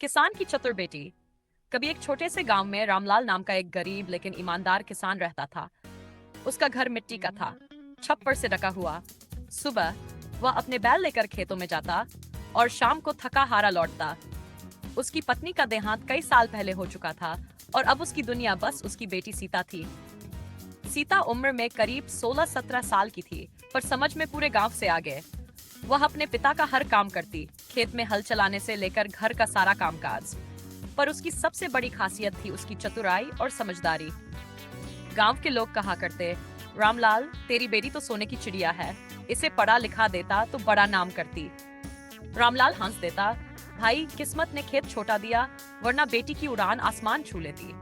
किसान की चतुर बेटी। कभी एक छोटे से गांव में रामलाल नाम का एक गरीब लेकिन ईमानदार किसान रहता था। उसका घर मिट्टी का था, छप्पर से ढका हुआ। सुबह वह अपने बैल लेकर खेतों में जाता और शाम को थका हारा लौटता। उसकी पत्नी का देहांत कई साल पहले हो चुका था और अब उसकी दुनिया बस उसकी बेटी सीता थी। सीता उम्र में करीब 16-17 साल की थी, पर समझ में पूरे गांव से आगे। वह अपने पिता का हर काम करती, खेत में हल चलाने से लेकर घर का सारा कामकाज। पर उसकी सबसे बड़ी खासियत थी उसकी चतुराई और समझदारी। गांव के लोग कहा करते, रामलाल तेरी बेटी तो सोने की चिड़िया है, इसे पढ़ा लिखा देता तो बड़ा नाम करती। रामलाल हंस देता, भाई किस्मत ने खेत छोटा दिया, वरना बेटी की उड़ान आसमान छू लेती।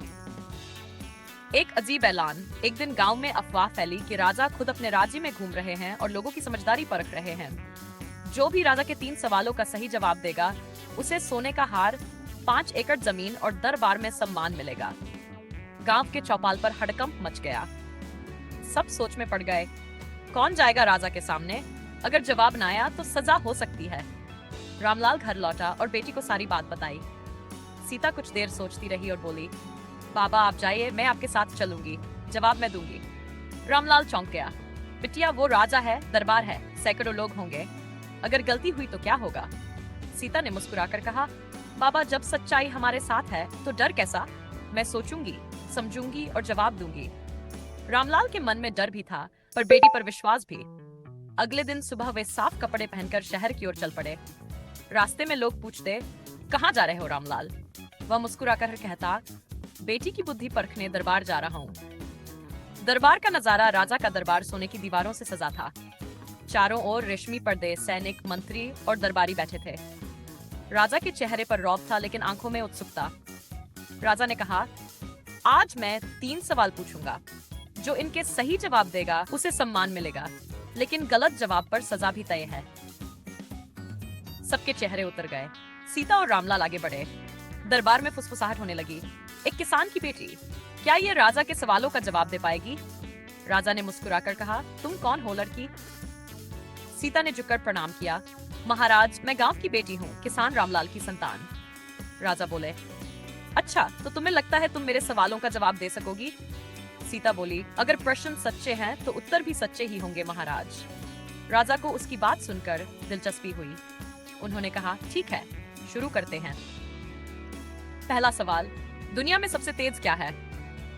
एक अजीब ऐलान। एक दिन गांव में अफवाह फैली कि राजा खुद अपने राज्य में घूम रहे हैं और लोगों की समझदारी परख रहे हैं। जो भी राजा के 3 सवालों का सही जवाब देगा, उसे सोने का हार, 5 एकड़ जमीन और दरबार में सम्मान मिलेगा। गांव के चौपाल पर हड़कंप मच गया। सब सोच में पड़ गए, कौन जाएगा राजा के सामने? अगर जवाब न आया तो सजा हो सकती है। रामलाल घर लौटा और बेटी को सारी बात बताई। सीता कुछ देर सोचती रही और बोली, बाबा आप जाइए, मैं आपके साथ चलूंगी, जवाब मैं दूंगी। रामलाल चौंक गया। बिटिया वो राजा है, दरबार है, सैकड़ों लोग होंगे, अगर गलती हुई तो क्या होगा? सीता ने मुस्कुराकर कहा, बाबा जब सच्चाई हमारे साथ है तो डर कैसा? मैं सोचूंगी, समझूंगी और जवाब दूंगी। रामलाल के मन में डर भी था, पर बेटी पर विश्वास भी। अगले दिन सुबह वे साफ कपड़े पहनकर शहर की ओर चल पड़े। रास्ते में लोग पूछते, कहाँ जा रहे हो रामलाल? वह मुस्कुराकर कहता, बेटी की बुद्धि परखने दरबार जा रहा हूँ। दरबार का नजारा राजा का दरबार सोने की दीवारों से सजा था। चारों ओर रेशमी पर्दे, सैनिक, मंत्री और दरबारी बैठे थे। राजा के चेहरे पर रौब था लेकिन आंखों में उत्सुकता। राजा ने कहा, आज मैं 3 सवाल पूछूंगा, जो इनके सही जवाब देगा उसे सम्मान मिलेगा, लेकिन गलत जवाब पर सजा भी तय है। सबके चेहरे उतर गए। सीता और रामलाल आगे बढ़े। दरबार में फुसफुसाहट होने लगी। एक किसान की बेटी, क्या ये राजा के सवालों का जवाब दे पाएगी? राजा ने मुस्कुराकर कहा, तुम कौन हो लड़की? सीता ने झुककर प्रणाम किया, महाराज मैं गांव की बेटी हूँ, किसान रामलाल की संतान। राजा बोले, अच्छा तो तुम्हें लगता है तुम मेरे सवालों का जवाब दे सकोगी? सीता बोली, अगर प्रश्न सच्चे हैं तो उत्तर भी सच्चे ही होंगे महाराज। राजा को उसकी बात सुनकर दिलचस्पी हुई। उन्होंने कहा, ठीक है, शुरू करते हैं। पहला सवाल, दुनिया में सबसे तेज क्या है?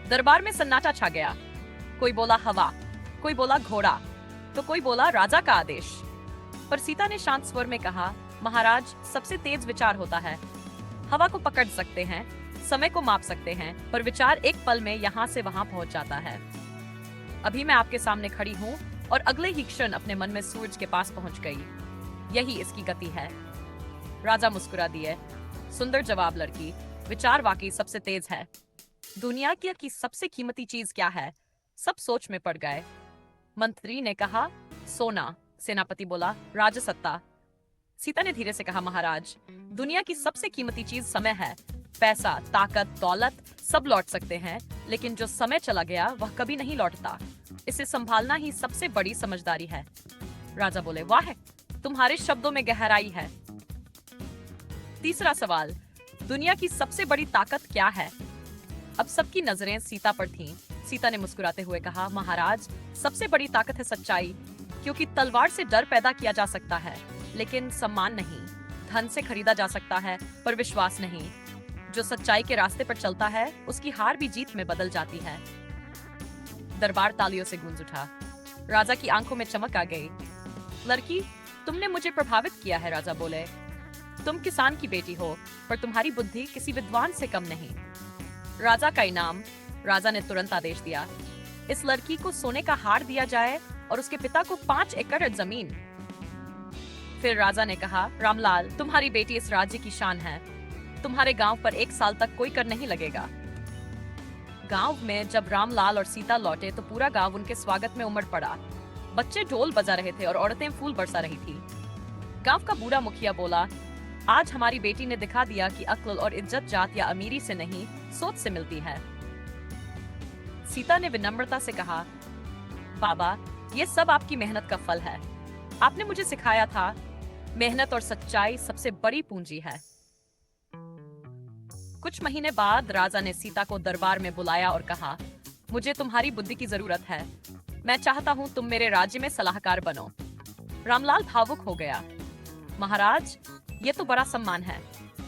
दरबार में सन्नाटा छा गया। कोई बोला हवा, कोई बोला घोड़ा, तो कोई बोला राजा का आदेश। पर सीता ने शांत स्वर में कहा, महाराज सबसे तेज विचार होता है। हवा को पकड़ सकते हैं, समय को माप सकते हैं, पर विचार एक पल में यहाँ से वहां पहुंच जाता है। अभी मैं आपके सामने खड़ी हूँ और अगले ही क्षण अपने मन में सूरज के पास पहुंच गई। यही इसकी गति है। राजा मुस्कुरा दिए, सुंदर जवाब लड़की, विचार वाकई सबसे तेज है। दुनिया की सबसे कीमती चीज क्या है? सब सोच में पड़ गए। मंत्री ने कहा, सोना। सेनापति बोला, राजसत्ता। सीता ने धीरे से कहा, महाराज दुनिया की सबसे कीमती चीज समय है। पैसा, ताकत, दौलत सब लौट सकते हैं, लेकिन जो समय चला गया वह कभी नहीं लौटता। इसे संभालना ही सबसे बड़ी समझदारी है। राजा बोले, वाह, तुम्हारे शब्दों में गहराई है। तीसरा सवाल, दुनिया की सबसे बड़ी ताकत क्या है? अब सबकी नजरें सीता पर थीं। सीता ने मुस्कुराते हुए कहा, महाराज सबसे बड़ी ताकत है सच्चाई, क्योंकि तलवार से डर पैदा किया जा सकता है, लेकिन सम्मान नहीं। धन से खरीदा जा सकता है, पर विश्वास नहीं। जो सच्चाई के रास्ते पर चलता है, उसकी हार भी जीत में बदल जाती है। दरबार तालियों से गूंज उठा। राजा की आंखों में चमक आ गई। लड़की, तुमने मुझे प्रभावित किया है। राजा बोले, तुम किसान की बेटी हो, पर तुम्हारी बुद्धि किसी विद्वान से कम नहीं। राजा का इनाम। राजा ने तुरंत आदेश दिया, इस लड़की को सोने का हार दिया जाए और उसके पिता को 5 एकड़ जमीन। फिर राजा ने कहा, रामलाल तुम्हारी बेटी इस राज्य की शान है। तुम्हारे गांव पर 1 साल तक कोई कर नहीं लगेगा। गांव में जब रामलाल और सीता लौटे तो पूरा गांव उनके स्वागत में उमड़ पड़ा। बच्चे ढोल बजा रहे थे और औरतें फूल बरसा रही थी। गांव का बूढ़ा मुखिया बोला, आज हमारी बेटी ने दिखा दिया कि अक्ल और इज्जत जात या अमीरी से नहीं, सोच से मिलती है। सीता ने विनम्रता से कहा, बाबा ये सब आपकी मेहनत का फल है। आपने मुझे सिखाया था, मेहनत और सच्चाई सबसे बड़ी पूंजी है। कुछ महीने बाद राजा ने सीता को दरबार में बुलाया और कहा, मुझे तुम्हारी बुद्धि की जरूरत है। मैं चाहता हूँ तुम मेरे राज्य में सलाहकार बनो। रामलाल भावुक हो गया। महाराज, ये तो बड़ा सम्मान है,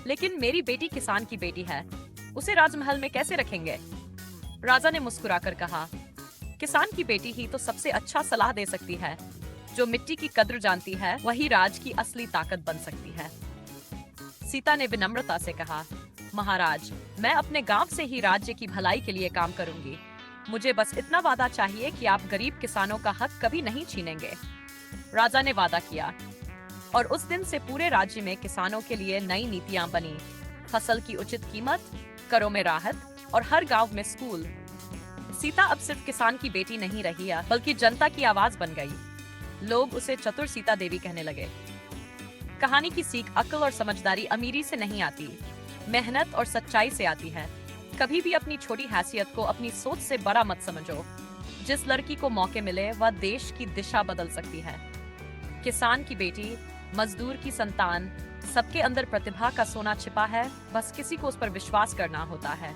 लेकिन मेरी बेटी किसान की बेटी है, उसे राजमहल में कैसे रखेंगे? राजा ने मुस्कुराकर कहा, किसान की बेटी ही तो सबसे अच्छा सलाह दे सकती है। जो मिट्टी की कद्र जानती है वही राज की असली ताकत बन सकती है। सीता ने विनम्रता से कहा, महाराज, मैं अपने गांव से ही राज्य की भलाई के लिए काम करूंगी। मुझे बस इतना वादा चाहिए कि आप गरीब किसानों का हक कभी नहीं छीनेंगे। राजा ने वादा किया और उस दिन से पूरे राज्य में किसानों के लिए नई नीतियां बनी। फसल की उचित कीमत, करों में राहत और हर गांव में स्कूल। सीता अब सिर्फ किसान की बेटी नहीं रही, बल्कि जनता की आवाज बन गई। लोग उसे चतुर सीता देवी कहने लगे। कहानी की सीख अक्ल और समझदारी अमीरी से नहीं आती, मेहनत और सच्चाई से आती है। कभी भी अपनी छोटी हैसियत को अपनी सोच से बड़ा मत समझो। जिस लड़की को मौके मिले वह देश की दिशा बदल सकती है। किसान की बेटी, मजदूर की संतान, सबके अंदर प्रतिभा का सोना छिपा है, बस किसी को उस पर विश्वास करना होता है।